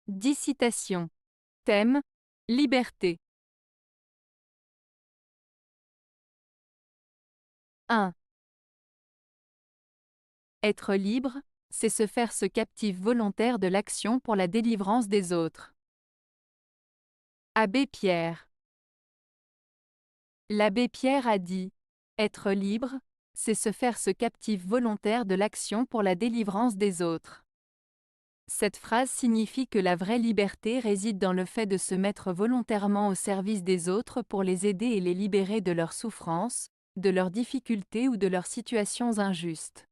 10 citations. Thème: liberté. 1. Être libre, c'est se faire ce captif volontaire de l'action pour la délivrance des autres. Abbé Pierre. L'abbé Pierre a dit: être libre, c'est se faire ce captif volontaire de l'action pour la délivrance des autres. Cette phrase signifie que la vraie liberté réside dans le fait de se mettre volontairement au service des autres pour les aider et les libérer de leurs souffrances, de leurs difficultés ou de leurs situations injustes.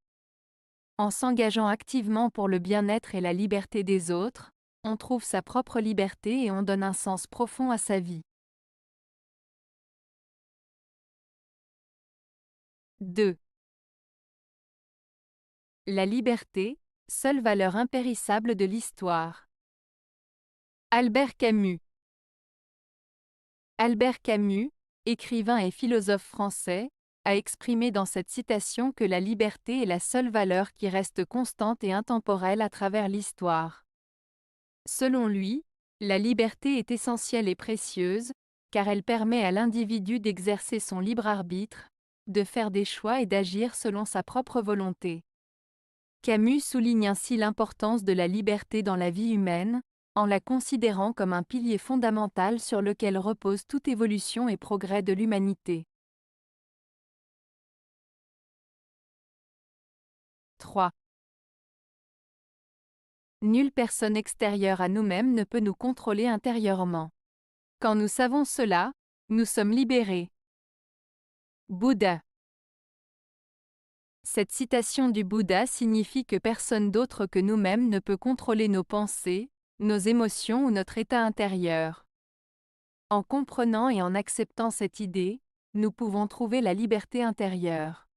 En s'engageant activement pour le bien-être et la liberté des autres, on trouve sa propre liberté et on donne un sens profond à sa vie. 2. La liberté, seule valeur impérissable de l'histoire. Albert Camus. Albert Camus, écrivain et philosophe français, a exprimé dans cette citation que la liberté est la seule valeur qui reste constante et intemporelle à travers l'histoire. Selon lui, la liberté est essentielle et précieuse, car elle permet à l'individu d'exercer son libre arbitre, de faire des choix et d'agir selon sa propre volonté. Camus souligne ainsi l'importance de la liberté dans la vie humaine, en la considérant comme un pilier fondamental sur lequel repose toute évolution et progrès de l'humanité. 3. Nulle personne extérieure à nous-mêmes ne peut nous contrôler intérieurement. Quand nous savons cela, nous sommes libérés. Bouddha. Cette citation du Bouddha signifie que personne d'autre que nous-mêmes ne peut contrôler nos pensées, nos émotions ou notre état intérieur. En comprenant et en acceptant cette idée, nous pouvons trouver la liberté intérieure.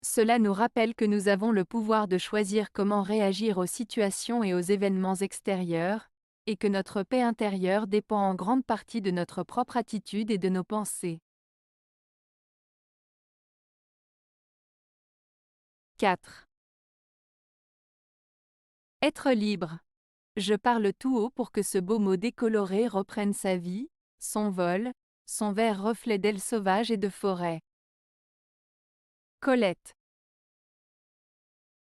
Cela nous rappelle que nous avons le pouvoir de choisir comment réagir aux situations et aux événements extérieurs, et que notre paix intérieure dépend en grande partie de notre propre attitude et de nos pensées. 4. Être libre. Je parle tout haut pour que ce beau mot décoloré reprenne sa vie, son vol, son vert reflet d'ailes sauvages et de forêt. Colette.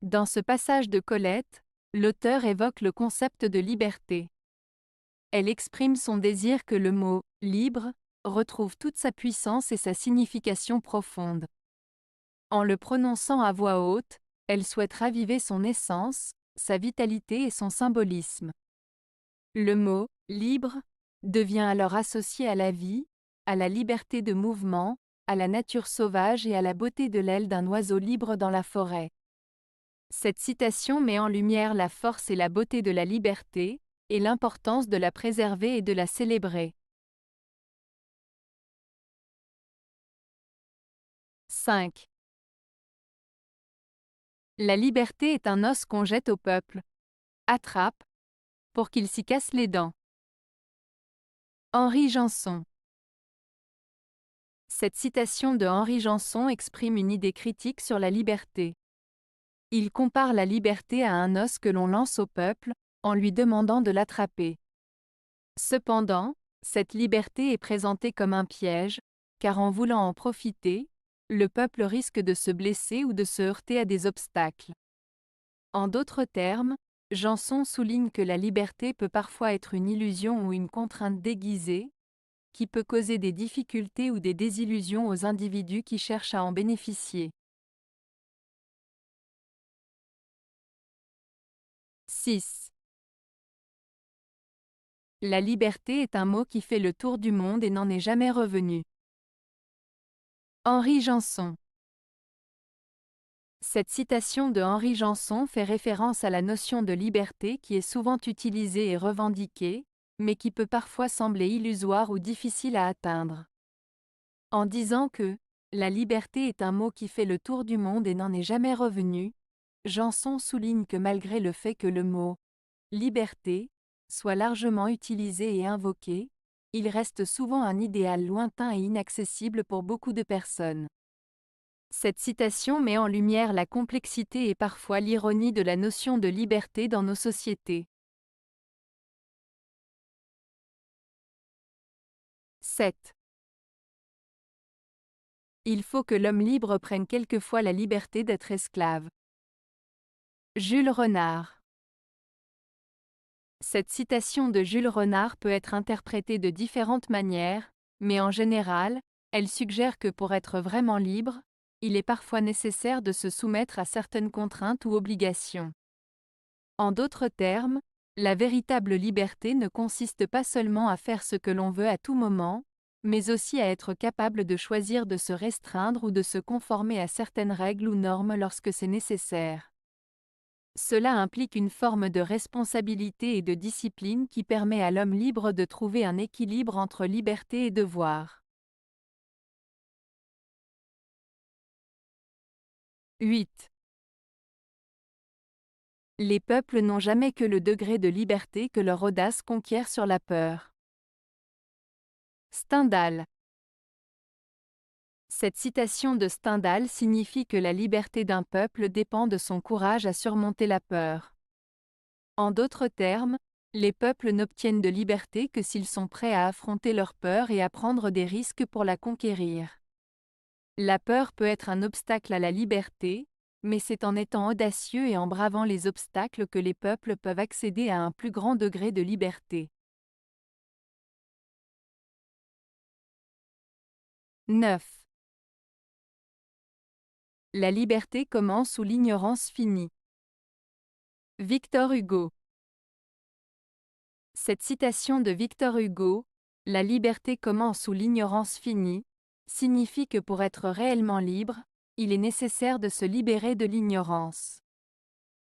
Dans ce passage de Colette, l'auteur évoque le concept de liberté. Elle exprime son désir que le mot « libre » retrouve toute sa puissance et sa signification profonde. En le prononçant à voix haute, elle souhaite raviver son essence, sa vitalité et son symbolisme. Le mot « libre » devient alors associé à la vie, à la liberté de mouvement, à la nature sauvage et à la beauté de l'aile d'un oiseau libre dans la forêt. Cette citation met en lumière la force et la beauté de la liberté, et l'importance de la préserver et de la célébrer. 5. La liberté est un os qu'on jette au peuple. Attrape, pour qu'il s'y casse les dents. Henri Janson. Cette citation de Henri Janson exprime une idée critique sur la liberté. Il compare la liberté à un os que l'on lance au peuple, en lui demandant de l'attraper. Cependant, cette liberté est présentée comme un piège, car en voulant en profiter, le peuple risque de se blesser ou de se heurter à des obstacles. En d'autres termes, Janson souligne que la liberté peut parfois être une illusion ou une contrainte déguisée, qui peut causer des difficultés ou des désillusions aux individus qui cherchent à en bénéficier. 6. La liberté est un mot qui fait le tour du monde et n'en est jamais revenu. Henri Janson. Cette citation de Henri Janson fait référence à la notion de liberté qui est souvent utilisée et revendiquée, mais qui peut parfois sembler illusoire ou difficile à atteindre. En disant que « la liberté est un mot qui fait le tour du monde et n'en est jamais revenu », Janson souligne que malgré le fait que le mot « liberté » soit largement utilisé et invoqué, il reste souvent un idéal lointain et inaccessible pour beaucoup de personnes. Cette citation met en lumière la complexité et parfois l'ironie de la notion de liberté dans nos sociétés. 7. Il faut que l'homme libre prenne quelquefois la liberté d'être esclave. Jules Renard. Cette citation de Jules Renard peut être interprétée de différentes manières, mais en général, elle suggère que pour être vraiment libre, il est parfois nécessaire de se soumettre à certaines contraintes ou obligations. En d'autres termes, la véritable liberté ne consiste pas seulement à faire ce que l'on veut à tout moment, mais aussi à être capable de choisir de se restreindre ou de se conformer à certaines règles ou normes lorsque c'est nécessaire. Cela implique une forme de responsabilité et de discipline qui permet à l'homme libre de trouver un équilibre entre liberté et devoir. 8. Les peuples n'ont jamais que le degré de liberté que leur audace conquiert sur la peur. Stendhal. Cette citation de Stendhal signifie que la liberté d'un peuple dépend de son courage à surmonter la peur. En d'autres termes, les peuples n'obtiennent de liberté que s'ils sont prêts à affronter leur peur et à prendre des risques pour la conquérir. La peur peut être un obstacle à la liberté, mais c'est en étant audacieux et en bravant les obstacles que les peuples peuvent accéder à un plus grand degré de liberté. 9. La liberté commence où l'ignorance finit. Victor Hugo. Cette citation de Victor Hugo, « La liberté commence où l'ignorance finit », signifie que pour être réellement libre, il est nécessaire de se libérer de l'ignorance.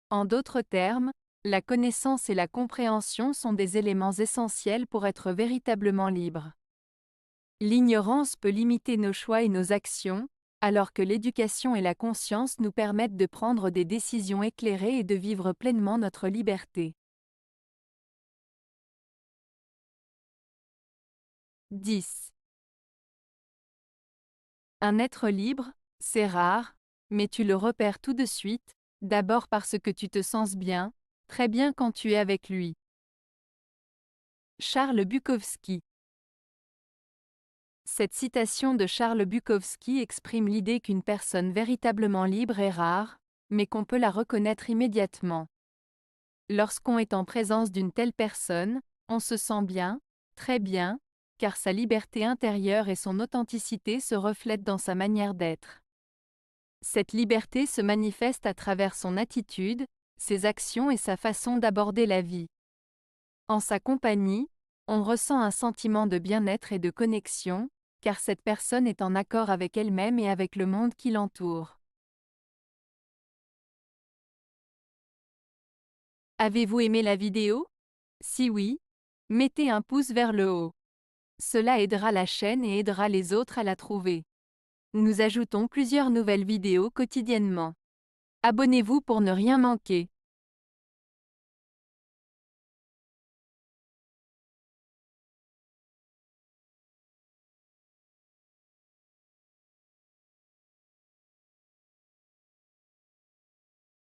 En d'autres termes, la connaissance et la compréhension sont des éléments essentiels pour être véritablement libre. L'ignorance peut limiter nos choix et nos actions, alors que l'éducation et la conscience nous permettent de prendre des décisions éclairées et de vivre pleinement notre liberté. 10. Un être libre, c'est rare, mais tu le repères tout de suite, d'abord parce que tu te sens bien, très bien quand tu es avec lui. Charles Bukowski. Cette citation de Charles Bukowski exprime l'idée qu'une personne véritablement libre est rare, mais qu'on peut la reconnaître immédiatement. Lorsqu'on est en présence d'une telle personne, on se sent bien, très bien, car sa liberté intérieure et son authenticité se reflètent dans sa manière d'être. Cette liberté se manifeste à travers son attitude, ses actions et sa façon d'aborder la vie. En sa compagnie, on ressent un sentiment de bien-être et de connexion, car cette personne est en accord avec elle-même et avec le monde qui l'entoure. Avez-vous aimé la vidéo? Si oui, mettez un pouce vers le haut. Cela aidera la chaîne et aidera les autres à la trouver. Nous ajoutons plusieurs nouvelles vidéos quotidiennement. Abonnez-vous pour ne rien manquer.